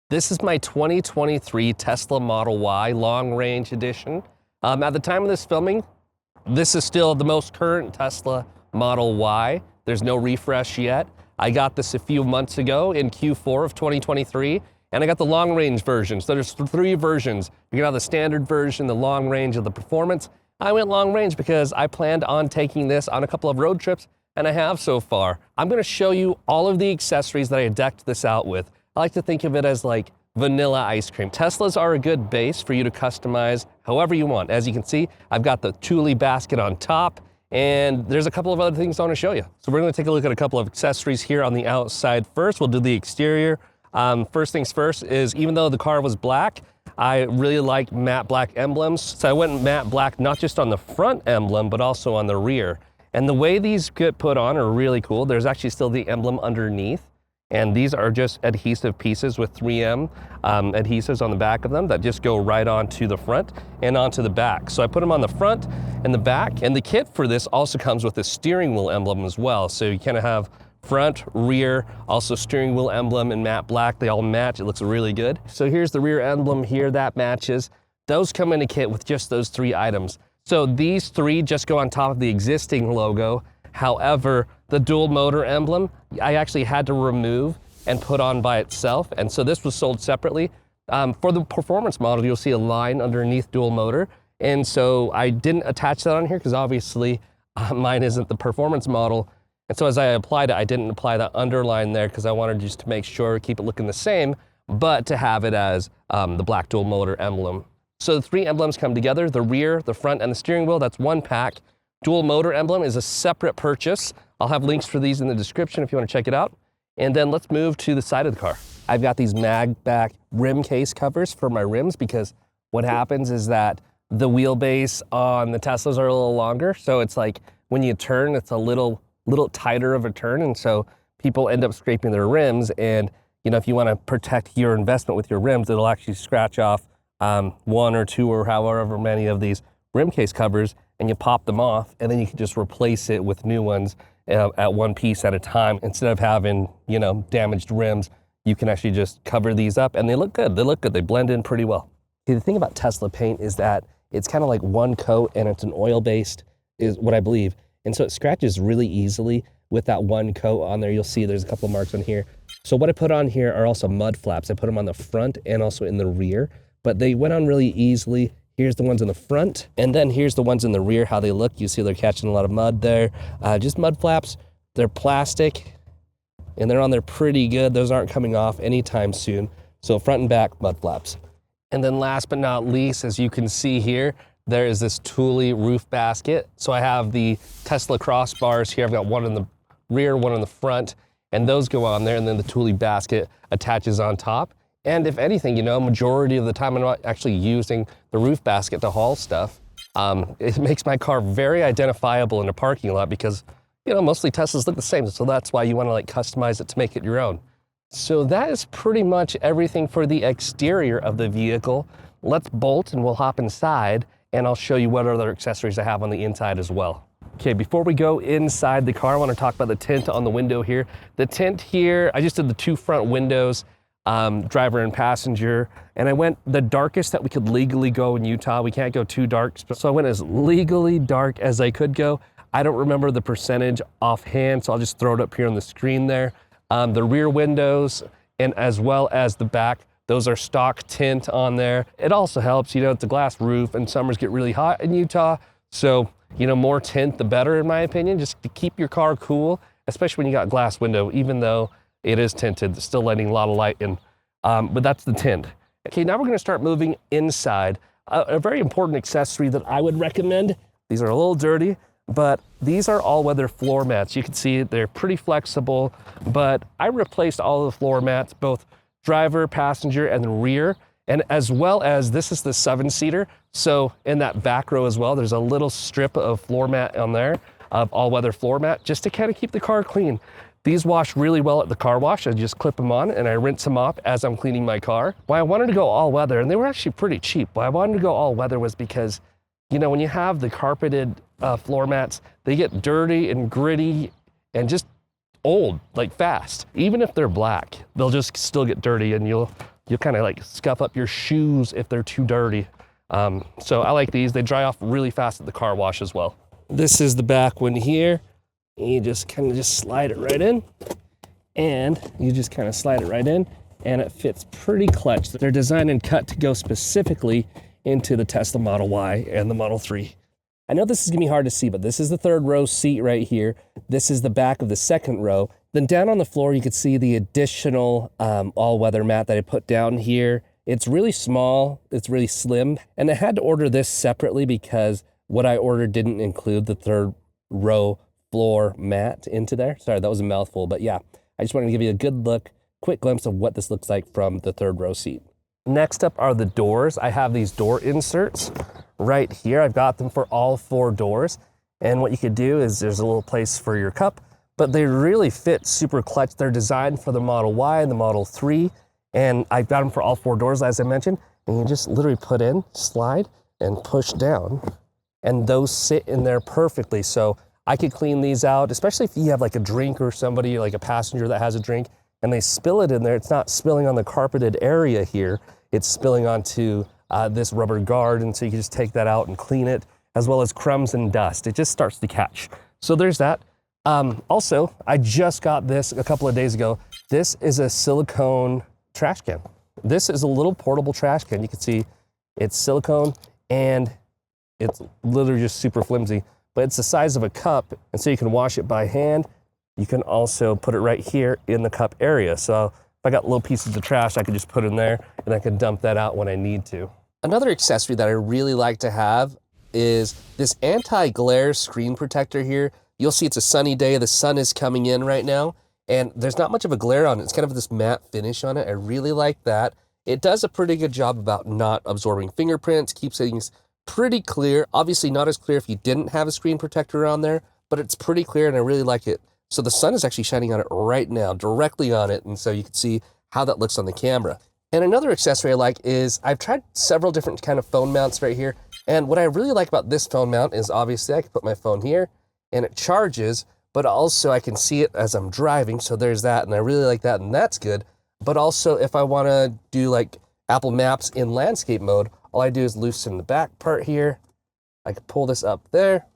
This is my 2023 Tesla Model Y Long Range Edition. At the time of this filming, this is still the most current Tesla Model Y. There's no refresh yet. I got this a few months ago in Q4 of 2023, and I got the long range version. So there's three versions. You can have the standard version, the long range, of the performance. I went long range because I planned on taking this on a couple of road trips, and I have so far. I'm gonna show you all of the accessories that I decked this out with. I like to think of it as like vanilla ice cream. Teslas are a good base for you to customize however you want. As you can see, I've got the Thule basket on top, and there's a couple of other things I want to show you. So we're going to take a look at a couple of accessories here on the outside first. We'll do the exterior. First things first is, even though the car was black, I really like matte black emblems. So I went matte black, not just on the front emblem, but also on the rear. And the way these get put on are really cool. There's actually still the emblem underneath. And these are just adhesive pieces with 3M adhesives on the back of them that just go right onto the front and onto the back. So I put them on the front and the back, and the kit for this also comes with a steering wheel emblem as well. So you kind of have front, rear, also steering wheel emblem in matte black. They all match, it looks really good. So here's the rear emblem here, that matches. Those come in a kit with just those three items. So these three just go on top of the existing logo. However, the dual motor emblem, I actually had to remove and put on by itself. And so this was sold separately. For the performance model, you'll see a line underneath dual motor. And so I didn't attach that on here because obviously mine isn't the performance model. And so as I applied it, I didn't apply that underline there because I wanted just to make sure, keep it looking the same, but to have it as the black dual motor emblem. So the three emblems come together, the rear, the front, and the steering wheel. That's one pack. Dual motor emblem is a separate purchase. I'll have links for these in the description if you want to check it out. And then let's move to the side of the car. I've got these mag back rim case covers for my rims because what happens is that the wheelbase on the Teslas are a little longer. So it's like when you turn, it's a little tighter of a turn. And so people end up scraping their rims. And you know, if you want to protect your investment with your rims, it'll actually scratch off one or two or however many of these rim case covers, and you pop them off, and then you can just replace it with new ones at one piece at a time. Instead of having, you know, damaged rims, you can actually just cover these up, and they look good. They look good. They blend in pretty well. See, the thing about Tesla paint is that it's kind of like one coat, and it's an oil-based, is what I believe. And so it scratches really easily with that one coat on there. You'll see there's a couple of marks on here. So what I put on here are also mud flaps. I put them on the front and also in the rear, but they went on really easily. Here's the ones in the front, and then here's the ones in the rear, how they look. You see they're catching a lot of mud there. Just mud flaps. They're plastic, and they're on there pretty good. Those aren't coming off anytime soon. So front and back mud flaps. And then last but not least, as you can see here, there is this Thule roof basket. So I have the Tesla crossbars here. I've got one in the rear, one in the front, and those go on there, and then the Thule basket attaches on top. And if anything, you know, majority of the time I'm not actually using the roof basket to haul stuff. It makes my car very identifiable in a parking lot because, you know, mostly Teslas look the same. So that's why you want to like customize it to make it your own. So that is pretty much everything for the exterior of the vehicle. Let's bolt and we'll hop inside, and I'll show you what other accessories I have on the inside as well. Okay, before we go inside the car, I want to talk about the tint on the window here. The tint here, I just did the two front windows. Driver and passenger, and I went the darkest that we could legally go in Utah. We can't go too dark, so I went as legally dark as I could go. I don't remember the percentage offhand, so I'll just throw it up here on the screen there. The rear windows and as well as the back, those are stock tint on there. It also helps, you know, it's a glass roof and summers get really hot in Utah, so you know, more tint the better in my opinion, just to keep your car cool, especially when you got glass window, even though it is tinted, it's still letting a lot of light in, but that's the tint. Okay, now we're gonna start moving inside. A very important accessory that I would recommend, these are a little dirty, but these are all-weather floor mats. You can see they're pretty flexible, but I replaced all of the floor mats, both driver, passenger, and the rear, and as well as this is the 7-seater, so in that back row as well, there's a little strip of floor mat on there, of all-weather floor mat, just to kind of keep the car clean. These wash really well at the car wash. I just clip them on and I rinse them off as I'm cleaning my car. Why I wanted to go all weather, and they were actually pretty cheap. Why I wanted to go all weather was because, you know, when you have the carpeted floor mats, they get dirty and gritty and just old, like fast. Even if they're black, they'll just still get dirty and you'll you'll kind of like scuff up your shoes if they're too dirty. So I like these. They dry off really fast at the car wash as well. This is the back one here. You just kind of just slide it right in, and you just kind of slide it right in, and it fits pretty clutch. They're designed and cut to go specifically into the Tesla Model Y and the Model 3. I know this is gonna be hard to see, but this is the third row seat right here. This is the back of the second row. Then down on the floor, you can see the additional all-weather mat that I put down here. It's really small, it's really slim, and I had to order this separately because what I ordered didn't include the third row floor mat into there. Sorry, that was a mouthful, but yeah, I just wanted to give you a good look, quick glimpse of what this looks like from the third row seat. Next up are the doors. I have these door inserts right here. I've got them for all 4 doors. And what you could do is there's a little place for your cup, but they really fit super clutch. They're designed for the Model Y and the Model 3. And I've got them for all 4 doors, as I mentioned. And you just literally put in, slide, and push down. And those sit in there perfectly. So I could clean these out, especially if you have like a drink or somebody, like a passenger that has a drink, and they spill it in there. It's not spilling on the carpeted area here. It's spilling onto this rubber guard, and so you can just take that out and clean it, as well as crumbs and dust. It just starts to catch. So there's that. Also, I just got this a couple of days ago. This is a silicone trash can. This is a little portable trash can. You can see it's silicone, and it's literally just super flimsy, but it's the size of a cup, and so you can wash it by hand. You can also put it right here in the cup area. So if I got little pieces of trash, I could just put in there and I can dump that out when I need to. Another accessory that I really like to have is this anti-glare screen protector here. You'll see it's a sunny day. The sun is coming in right now, and there's not much of a glare on it. It's kind of this matte finish on it. I really like that. It does a pretty good job about not absorbing fingerprints, keeps things pretty clear. Obviously not as clear if you didn't have a screen protector on there, but it's pretty clear and I really like it. So the sun is actually shining on it right now, directly on it, and so you can see how that looks on the camera. And another accessory I like is, I've tried several different kind of phone mounts right here, and what I really like about this phone mount is obviously I can put my phone here and it charges, but also I can see it as I'm driving, so there's that, and I really like that, and that's good. But also if I wanna do like Apple Maps in landscape mode, all I do is loosen the back part here. I can pull this up there.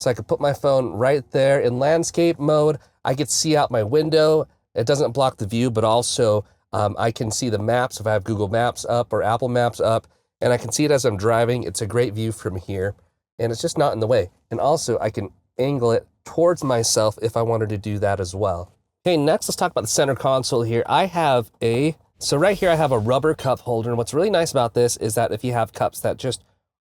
So I could put my phone right there in landscape mode. I could see out my window. It doesn't block the view, but also I can see the maps if I have Google Maps up or Apple Maps up, and I can see it as I'm driving. It's a great view from here, and it's just not in the way. And also I can angle it towards myself if I wanted to do that as well. Okay, next let's talk about the center console here. So right here I have a rubber cup holder, and what's really nice about this is that if you have cups that just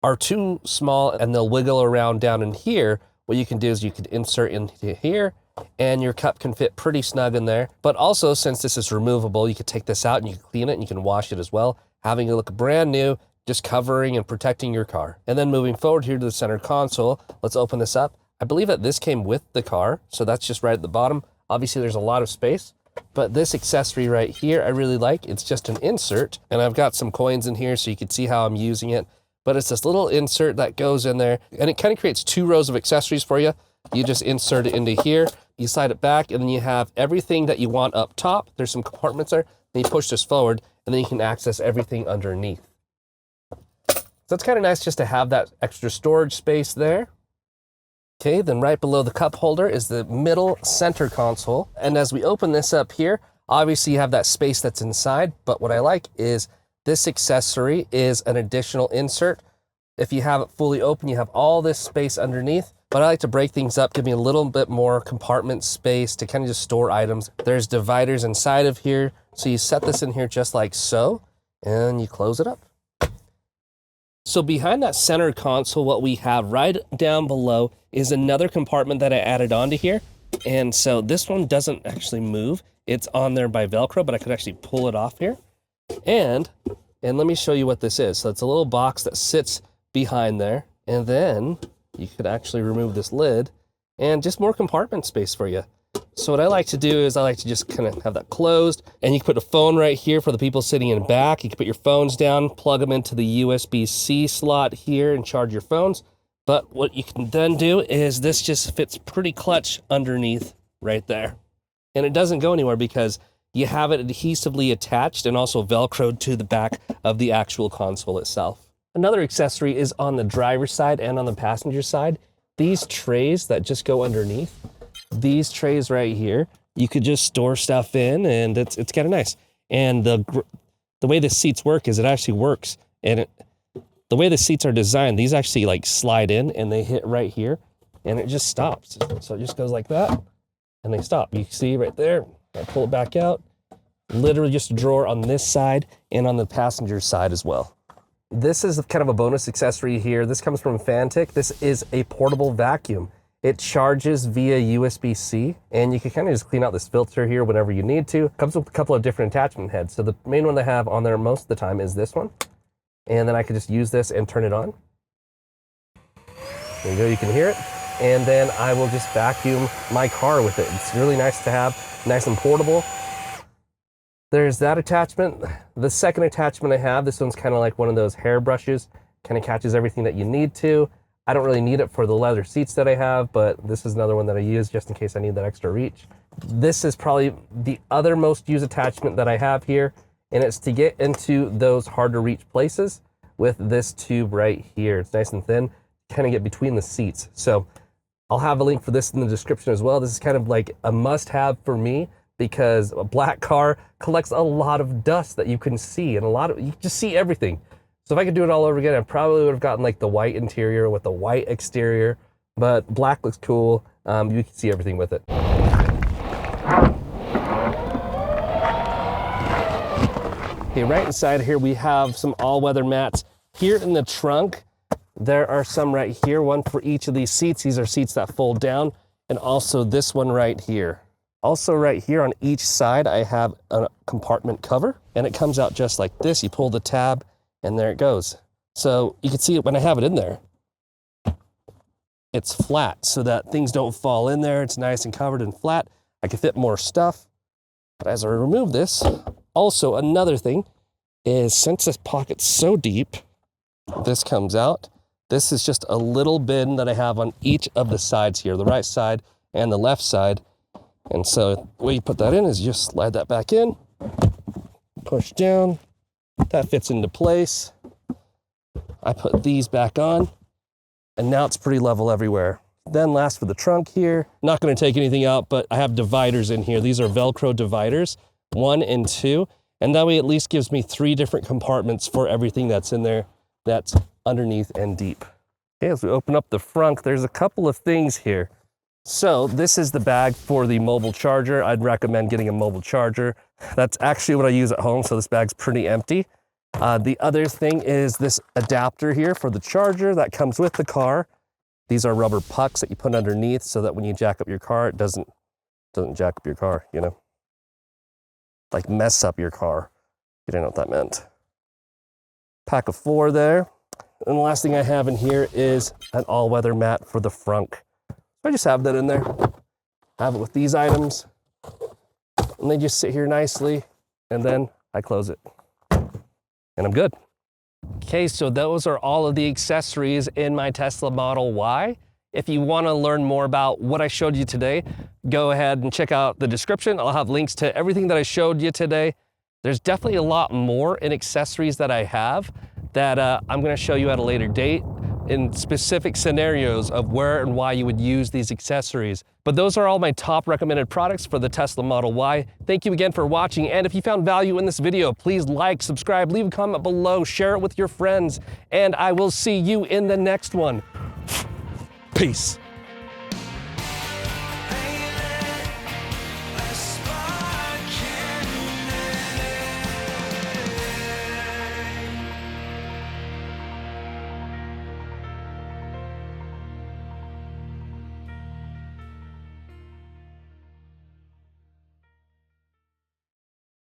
are too small and they'll wiggle around down in here, what you can do is you can insert into here and your cup can fit pretty snug in there. But also, since this is removable, you can take this out and you can clean it and you can wash it as well, having it look brand new, just covering and protecting your car. And then moving forward here to the center console, let's open this up. I believe that this came with the car, so that's just right at the bottom. Obviously there's a lot of space, but this accessory right here I really like. It's just an insert, and I've got some coins in here so you can see how I'm using it. But it's this little insert that goes in there, and it kind of creates 2 rows of accessories for you. You just insert it into here, you slide it back, and then you have everything that you want up top. There's some compartments there. Then you push this forward, and then you can access everything underneath. So it's kind of nice just to have that extra storage space there. Okay, then right below the cup holder is the middle center console. And as we open this up here, obviously you have that space that's inside, but what I like is this accessory is an additional insert. If you have it fully open, you have all this space underneath, but I like to break things up, give me a little bit more compartment space to kind of just store items. There's dividers inside of here, so you set this in here just like so, and you close it up. So behind that center console, what we have right down below is another compartment that I added onto here. And so this one doesn't actually move. It's on there by Velcro, but I could actually pull it off here. And let me show you what this is. So it's a little box that sits behind there. And then you could actually remove this lid and just more compartment space for you. So what I like to do is I like to just kind of have that closed, and you can put a phone right here for the people sitting in back. You can put your phones down, plug them into the USB-C slot here and charge your phones. But what you can then do is this just fits pretty clutch underneath right there. And it doesn't go anywhere because you have it adhesively attached and also Velcroed to the back of the actual console itself. Another accessory is on the driver's side and on the passenger side. These trays that just go underneath, these trays right here, you could just store stuff in, and it's kind of nice. And the way the seats work is it actually works. And the way the seats are designed, these actually like slide in and they hit right here and it just stops. So it just goes like that and they stop. You see right there, I pull it back out. Literally just a drawer on this side and on the passenger side as well. This is kind of a bonus accessory here. This comes from Fantic. This is a portable vacuum. It charges via USB-C, and you can kind of just clean out this filter here whenever you need to. It comes with a couple of different attachment heads. So the main one I have on there most of the time is this one. And then I can just use this and turn it on. There you go, you can hear it. And then I will just vacuum my car with it. It's really nice to have, nice and portable. There's that attachment. The second attachment I have, this one's kind of like one of those hair brushes, kind of catches everything that you need to. I don't really need it for the leather seats that I have, but this is another one that I use just in case I need that extra reach. This is probably the other most used attachment that I have here, and it's to get into those hard to reach places with this tube right here. It's nice and thin, kind of get between the seats. So I'll have a link for this in the description as well. This is kind of like a must-have for me, because a black car collects a lot of dust that you can see, and you can just see everything. So if I could do it all over again, I probably would have gotten like the white interior with the white exterior, but black looks cool. You can see everything with it. Okay, right inside here we have some all-weather mats. Here in the trunk, there are some right here, one for each of these seats. These are seats that fold down, and also this one right here. Also right here on each side, I have a compartment cover, and it comes out just like this. You pull the tab, and there it goes. So you can see it when I have it in there. It's flat so that things don't fall in there. It's nice and covered and flat. I can fit more stuff. But as I remove this, also another thing is, since this pocket's so deep, this comes out. This is just a little bin that I have on each of the sides here, the right side and the left side. And so the way you put that in is you just slide that back in, push down, that fits into place. I put these back on, and now it's pretty level everywhere. Then last for the trunk here, not gonna take anything out, but I have dividers in here. These are Velcro dividers, 1 and 2, and that way at least gives me 3 different compartments for everything that's in there that's underneath and deep. Okay, as we open up the front, there's a couple of things here. So this is the bag for the mobile charger. I'd recommend getting a mobile charger. That's actually what I use at home, so this bag's pretty empty. The other thing is this adapter here for the charger that comes with the car. These are rubber pucks that you put underneath so that when you jack up your car, it doesn't jack up your car, you know? Like mess up your car. You didn't know what that meant. Pack of 4 there. And the last thing I have in here is an all-weather mat for the front. I just have that in there. Have it with these items, and they just sit here nicely, and then I close it, and I'm good. Okay, so those are all of the accessories in my Tesla Model Y. If you want to learn more about what I showed you today, go ahead and check out the description. I'll have links to everything that I showed you today. There's definitely a lot more in accessories that I have that I'm going to show you at a later date in specific scenarios of where and why you would use these accessories. But those are all my top recommended products for the Tesla Model Y. Thank you again for watching, and if you found value in this video, please like, subscribe, leave a comment below, share it with your friends, and I will see you in the next one. Peace.